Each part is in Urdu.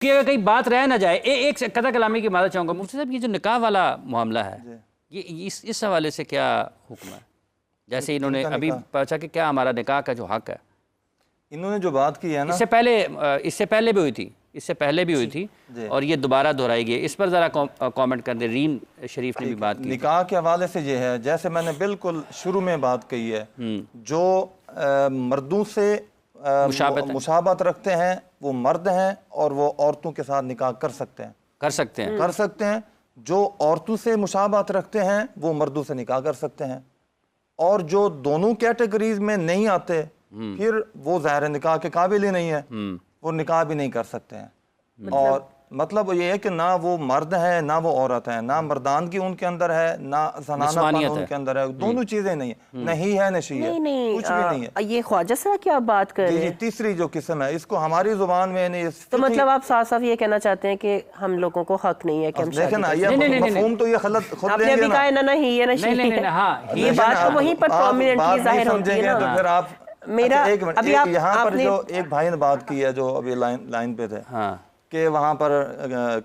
کہ اگر کہیں بات رہ نہ جائے ایک قطع کلامی کی مدد چاہوں گا مفتی صاحب، یہ جو نکاح والا معاملہ ہے یہ اس حوالے سے کیا حکم ہے؟ جیسے انہوں نے ابھی پوچھا کہ کیا ہمارا نکاح کا جو حق ہے، انہوں نے جو بات کی ہے نا، اس سے پہلے بھی ہوئی تھی، اس سے پہلے بھی ہوئی تھی اور یہ دوبارہ دہرائی گئی، اس پر ذرا کامنٹ کر دیں۔ رین شریف نے بھی بات کی نکاح کے حوالے سے یہ ہے، جیسے میں نے بالکل شروع میں بات کہی ہے، جو مردوں سے مشابہت رکھتے ہیں وہ مرد ہیں اور وہ عورتوں کے ساتھ نکاح کر سکتے ہیں، جو عورتوں سے مشابہت رکھتے ہیں وہ مردوں سے نکاح کر سکتے ہیں، اور جو دونوں کیٹیگریز میں نہیں آتے پھر وہ ظاہر نکاح کے قابل ہی نہیں ہے، وہ نکاح بھی نہیں کر سکتے ہیں۔ اور مطلب یہ ہے کہ نہ وہ مرد ہیں نہ وہ عورت ہیں، نہ مردانگی ان کے اندر ہے نہ زنانہ پن ان کے اندر ہے، دونوں چیزیں نہیں ہیں، نہ ہی ہے نہ شی ہے، کچھ بھی نہیں ہے۔ یہ خواجہ صاحب کیا بات کر رہے ہیں؟ تیسری جو قسم ہے اس کو ہماری زبان میں تو مطلب آپ صاف صاف یہ کہنا چاہتے ہیں کہ ہم لوگوں کو حق نہیں ہے کہ ہم دیکھیں نا، یہ مفہوم تو یہ غلط خود آپ نے ابھی کہا ہے نہ ہی ہے نہ شی ہے، یہ بات تو وہیں پر پرومیننٹلی ظاہر ہوتی ہے نا۔ پھر آپ یہاں پر جو ایک بھائی نے بات کی ہے جو ابھی لائن پہ تھے کہ وہاں پر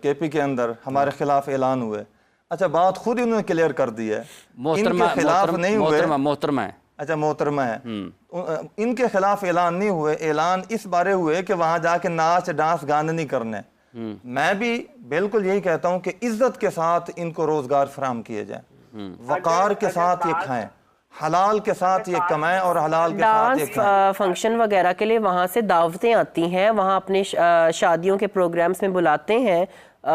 کے پی کے اندر ہمارے خلاف اعلان ہوئے، اچھا بات خود انہوں نے کلیئر کر دی ہے، ان کے خلاف نہیں ہوئے، محترمہ ہے، اچھا محترمہ ہے، ان کے خلاف اعلان نہیں ہوئے، اعلان اس بارے ہوئے کہ وہاں جا کے ناچ ڈانس گانے نہیں کرنے۔ میں بھی بالکل یہی کہتا ہوں کہ عزت کے ساتھ ان کو روزگار فراہم کیے جائیں، وقار کے ساتھ یہ کھائیں، حلال کے ساتھ یہ کمائیں اور حلال کے ساتھ یہ کھائیں۔ ڈانس فنکشن وغیرہ کے لیے وہاں سے دعوتیں آتی ہیں، وہاں اپنے شادیوں کے پروگرامز میں بلاتے ہیں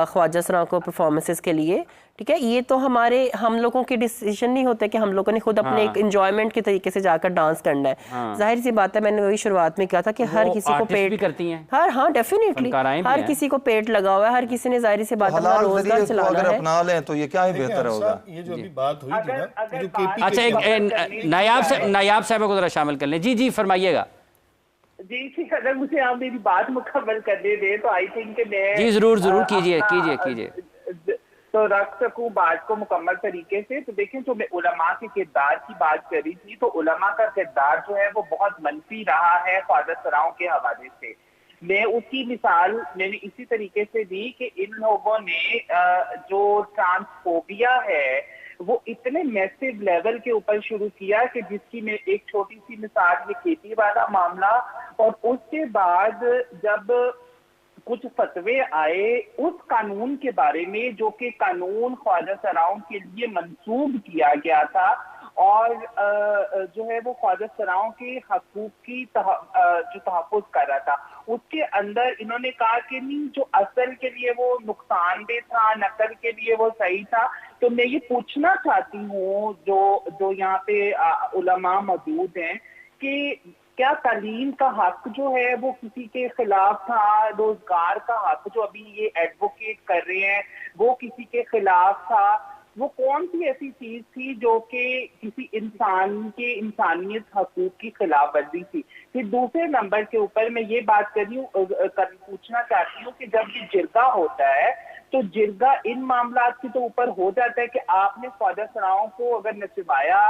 خواجہ سراں کو پرفارمنسز کے لیے، ٹھیک ہے، یہ تو ہم لوگوں کی ڈیسیژن نہیں ہوتا کہ ہم لوگوں نے خود اپنے ایک انجوائمنٹ کے طریقے سے جا کر ڈانس کرنا ہے۔ ظاہر سی بات ہے، میں نے وہی شروعات میں کہا تھا کہ ہر کسی کو پیٹ کرتی ہیں، ہاں ڈیفینیٹلی ہر کسی کو پیٹ لگا ہوا ہے، ہر کسی نے ظاہر سی بات اپنا روزگار چلانا ہے۔ اگر اپنا لیں تو یہ کیا ہی بہتر ہوگا۔ یہ جو ابھی بات ہوئی تھی نا، اچھا نایاب صاحب کو ذرا شامل کر لیں۔ جی فرمائیے گا۔ جی اگر مجھے آپ میری بات مکمل کرنے دیں تو آئی تھنک کہ میں جی ضرور کیجئے تو رکھ سکوں بات کو مکمل طریقے سے۔ تو دیکھیں جو میں علماء کے کردار کی بات کری تھی تو علماء کا کردار جو ہے وہ بہت منفی رہا ہے خواجہ سراؤں کے حوالے سے۔ میں اس کی مثال میں نے اسی طریقے سے دی کہ ان لوگوں نے جو ٹرانسفوبیا ہے وہ اتنے میسیو لیول کے اوپر شروع کیا کہ جس کی میں ایک چھوٹی سی مثال یہ کھیتی والا معاملہ، اور اس کے بعد جب کچھ فتوے آئے اس قانون کے بارے میں جو کہ قانون خواجہ سراؤں کے لیے منسوب کیا گیا تھا اور جو ہے وہ خواجہ سراؤں کے حقوق کی جو تحفظ کر رہا تھا، اس کے اندر انہوں نے کہا کہ نہیں جو اصل کے لیے وہ نقصان دہ تھا، نقل کے لیے وہ صحیح تھا۔ تو میں یہ پوچھنا چاہتی ہوں جو یہاں پہ علماء موجود ہیں کہ کیا تعلیم کا حق جو ہے وہ کسی کے خلاف تھا؟ روزگار کا حق جو ابھی یہ ایڈوکیٹ کر رہے ہیں وہ کسی کے خلاف تھا؟ وہ کون سی ایسی چیز تھی جو کہ کسی انسان کے انسانیت حقوق کی خلاف ورزی تھی؟ پھر دوسرے نمبر کے اوپر میں یہ بات پوچھنا چاہتی ہوں کہ جب یہ جرگہ ہوتا ہے تو جرگہ ان معاملات کے تو اوپر ہو جاتا ہے کہ آپ نے خواجہ سراؤں کو اگر نچوایا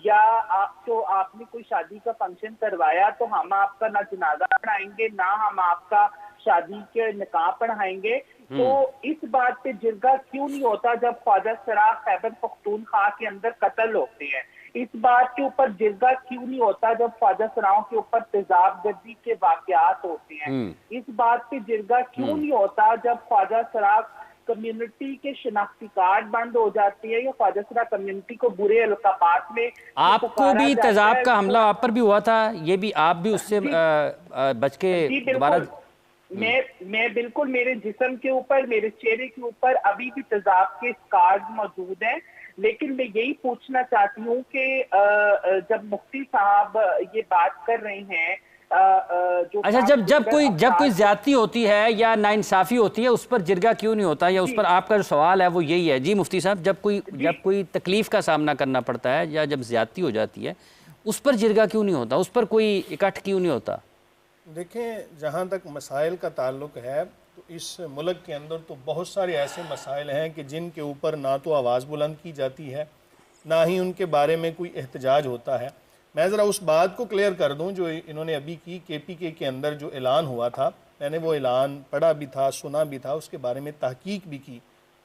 یا آپ نے کوئی شادی کا فنکشن کروایا تو ہم آپ کا نہ جنازہ پڑھائیں گے نہ ہم آپ کا شادی کے نکاح پڑھائیں گے۔ تو اس بات پہ جرگہ کیوں نہیں ہوتا جب خواجہ سراء خیبر پختونخوا کے اندر قتل ہوتے ہیں؟ اس بات کے اوپر جرگہ کیوں نہیں ہوتا جب خواجہ سراؤں کے اوپر تیزاب گردی کے واقعات ہوتے ہیں؟ اس بات پہ جرگہ کیوں نہیں ہوتا جب خواجہ سراء کمیونٹی کے شناختی کارڈ بند ہو جاتی ہے یا خواجہ سراء کمیونٹی کو برے القابات میں؟ آپ کو بھی تیزاب کا حملہ آپ پر بھی ہوا تھا، یہ بھی آپ بھی اس سے بچ کے دوبارہ؟ میں بالکل میرے جسم کے اوپر میرے چہرے کے اوپر ابھی بھی تیزاب کے کارڈ موجود ہیں، لیکن میں یہی پوچھنا چاہتی ہوں کہ جب مفتی صاحب یہ بات کر رہے ہیں اچھا جب کوئی زیادتی ہوتی ہے یا ناانصافی ہوتی ہے اس پر جرگہ کیوں نہیں ہوتا، یا اس پر آپ کا جو سوال ہے وہ یہی ہے؟ جی مفتی صاحب، جب کوئی تکلیف کا سامنا کرنا پڑتا ہے یا جب زیادتی ہو جاتی ہے اس پر جرگہ کیوں نہیں ہوتا، اس پر کوئی اکٹھ کیوں نہیں ہوتا؟ دیکھیں جہاں تک مسائل کا تعلق ہے تو اس ملک کے اندر تو بہت سارے ایسے مسائل ہیں کہ جن کے اوپر نہ تو آواز بلند کی جاتی ہے نہ ہی ان کے بارے میں کوئی احتجاج ہوتا ہے۔ میں ذرا اس بات کو کلیئر کر دوں جو انہوں نے ابھی کی کے پی کے اندر جو اعلان ہوا تھا، میں نے وہ اعلان پڑھا بھی تھا، سنا بھی تھا، اس کے بارے میں تحقیق بھی کی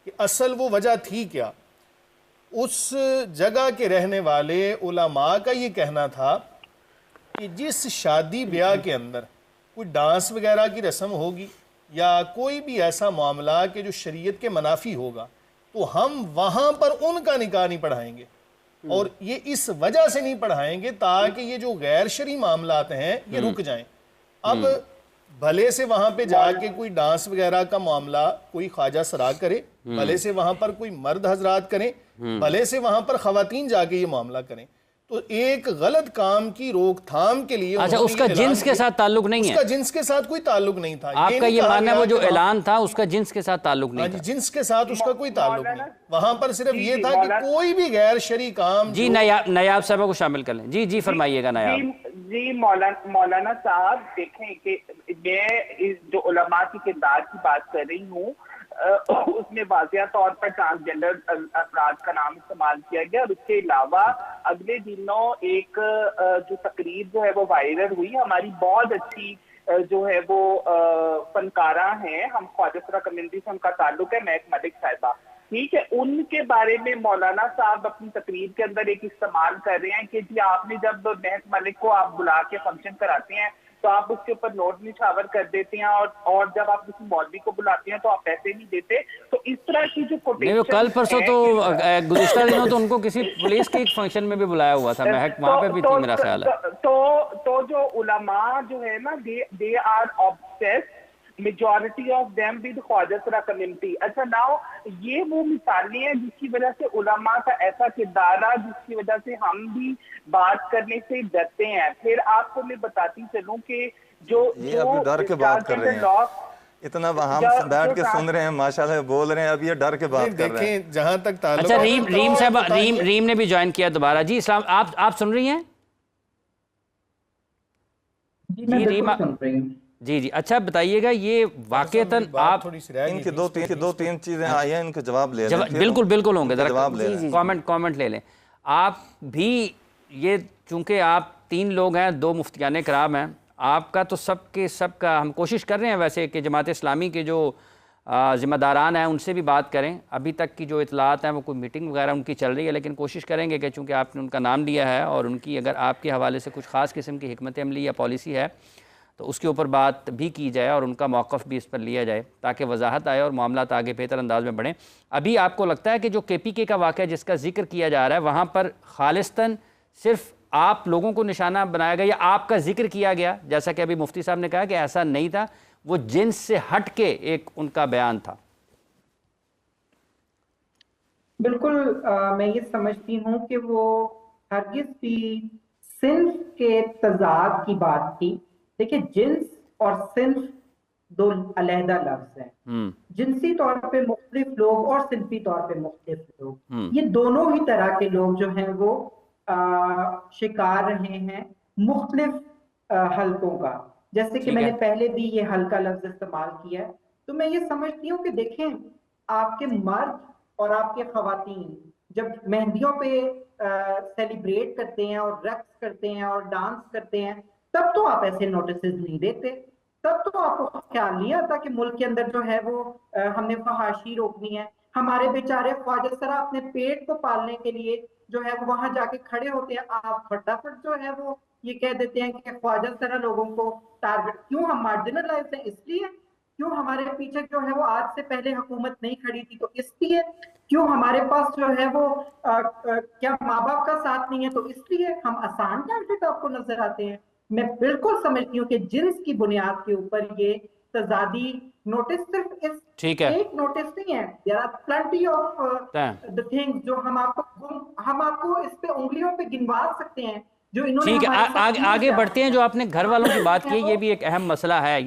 کہ اصل وہ وجہ تھی کیا۔ اس جگہ کے رہنے والے علماء کا یہ کہنا تھا کہ جس شادی بیاہ کے اندر کوئی ڈانس وغیرہ کی رسم ہوگی یا کوئی بھی ایسا معاملہ کہ جو شریعت کے منافی ہوگا تو ہم وہاں پر ان کا نکاح نہیں پڑھائیں گے، اور یہ اس وجہ سے نہیں پڑھائیں گے تاکہ یہ جو غیر شرعی معاملات ہیں یہ رک جائیں۔ اب بھلے سے وہاں پہ جا کے کوئی ڈانس وغیرہ کا معاملہ کوئی خواجہ سرا کرے، بھلے سے وہاں پر کوئی مرد حضرات کریں، بھلے سے وہاں پر خواتین جا کے یہ معاملہ کریں، تو ایک غلط کام کی روک تھام کے لیے اچھا اس کا جنس کے ساتھ تعلق نہیں ہے؟ اس کا جنس کے ساتھ کوئی تعلق نہیں تھا۔ آپ کا یہ ماننا ہے وہ جو اعلان تھا اس کا جنس کے ساتھ تعلق نہیں تھا؟ جنس کے ساتھ اس کا کوئی تعلق نہیں، وہاں پر صرف یہ تھا کہ کوئی بھی غیر شرعی کام۔ جی نایاب صاحبہ کو شامل کر لیں۔ جی فرمائیے گا نایاب۔ جی مولانا صاحب دیکھیں کہ میں جو علماء کی کردار کی بات کر رہی ہوں اس میں واضح طور پر ٹرانسجنڈر افراد کا نام استعمال کیا گیا، اور اس کے علاوہ اگلے دنوں ایک جو تقریر جو ہے وہ وائرل ہوئی، ہماری بہت اچھی جو ہے وہ فنکارہ ہیں، ہم خواجہ سرا کمیونٹی سے ان کا تعلق ہے، مہک ملک صاحبہ، ٹھیک ہے، ان کے بارے میں مولانا صاحب اپنی تقریر کے اندر ایک استعمال کر رہے ہیں کہ جی آپ نے جب مہک ملک کو آپ بلا کے فنکشن کراتے ہیں تو آپ اس کے اوپر نوٹ نچھاور کر دیتے ہیں، اور جب آپ کسی مولوی کو بلاتے ہیں تو آپ پیسے نہیں دیتے، تو اس طرح کی جو نہیں، کل پرسوں تو گزشتہ دنوں تو ان کو کسی پولیس کے ایک فنکشن میں بھی بلایا ہوا تھا، مہک وہاں پہ بھی تھی میرا خیال ہے۔ تو جو علماء جو ہے نا they are obsessed majority of them with خواجہ سرا کمیونٹی۔ اچھا ناؤ یہ وہ مثالیں ہیں جس کی وجہ سے علماء کا ایسا کردار ہے جس کی وجہ سے ہم بھی بات کرنے سے ڈرتے ہیں۔ پھر آپ کو میں بتاتی چلوں کہ جو یہ ابھی ڈر کے بات کر رہے ہیں، اتنا ہم بیٹھ کے سن رہے ہیں ماشاءاللہ بول رہے ہیں، اب یہ ڈر کے بات کر رہے ہیں۔ دیکھیں جہاں تک تعلق، اچھا ریم صاحب، ریم نے بھی جوائن کیا دوبارہ۔ جی اسلام، آپ سن رہی ہیں؟ جی اچھا بتائیے گا یہ واقعتاً آپ ان کی دو تین چیزیں آئی ہیں، ان کے جواب لے لیں۔ بالکل ہوں گے، جواب لے لیں، کامنٹ لے لیں۔ آپ بھی یہ چونکہ آپ 3 لوگ ہیں، 2 مفتیان کرام ہیں، آپ کا تو سب کا ہم کوشش کر رہے ہیں ویسے کہ جماعت اسلامی کے جو ذمہ داران ہیں ان سے بھی بات کریں۔ ابھی تک کی جو اطلاعات ہیں وہ کوئی میٹنگ وغیرہ ان کی چل رہی ہے، لیکن کوشش کریں گے کہ چونکہ آپ نے ان کا نام لیا ہے اور ان کی اگر آپ کے حوالے سے کچھ خاص قسم کی حکمت عملی یا پالیسی ہے تو اس کے اوپر بات بھی کی جائے اور ان کا موقف بھی اس پر لیا جائے تاکہ وضاحت آئے اور معاملات آگے بہتر انداز میں بڑھیں۔ ابھی آپ کو لگتا ہے کہ جو KPK کا واقعہ جس کا ذکر کیا جا رہا ہے وہاں پر خالصتاً صرف آپ لوگوں کو نشانہ بنایا گیا یا آپ کا ذکر کیا گیا، جیسا کہ ابھی مفتی صاحب نے کہا کہ ایسا نہیں تھا، وہ جنس سے ہٹ کے ایک ان کا بیان تھا؟ بالکل میں یہ سمجھتی ہوں کہ وہ ہرگز بھی صنف کے تضاد کی بات تھی۔ دیکھیں جنس اور صنف 2 علیحدہ لفظ ہیں، جنسی طور پہ مختلف لوگ اور صنفی طور پہ مختلف لوگ، یہ دونوں ہی طرح کے لوگ جو ہیں وہ شکار رہے ہیں مختلف حلقوں کا، جیسے کہ میں نے پہلے بھی یہ حلقہ لفظ استعمال کیا ہے۔ تو میں یہ سمجھتی ہوں کہ دیکھیں آپ کے مرد اور آپ کے خواتین جب مہندیوں پہ سیلیبریٹ کرتے ہیں اور رقص کرتے ہیں اور ڈانس کرتے ہیں تب تو آپ ایسے نوٹسز نہیں دیتے، تب تو آپ کو خیال نہیں آتا کہ ملک کے اندر جو ہے وہ ہم نے فحاشی روکنی ہے۔ ہمارے بیچارے خواجہ سرا اپنے پیٹ کو پالنے کے لیے جو ہے وہاں جا کے کھڑے ہوتے ہیں، آپ فٹافٹ جو ہے وہ یہ کہہ دیتے ہیں کہ خواجہ سرا لوگوں کو ٹارگٹ کیوں ہم مارجنلائز ہیں، اس لیے کیوں ہمارے پیچھے جو ہے وہ آج سے پہلے حکومت نہیں کھڑی تھی تو اس لیے کیوں ہمارے پاس جو ہے وہ کیا ماں باپ کا ساتھ نہیں ہے تو اس لیے ہم آسان ٹارگٹ آپ کو نظر آتے ہیں۔ میں بالکل سمجھتی ہوں کہ جنس کی بنیاد کے اوپر یہ تضادی نوٹس صرف اس ایک نوٹس نہیں ہے، there are plenty of the things جو ہم آپ کو اس پہ انگلیوں پہ گنوا سکتے ہیں جو انہوں نے۔ ٹھیک ہے، آگے بڑھتے ہیں۔ جو آپ نے گھر والوں کی بات کی یہ بھی ایک اہم مسئلہ ہے،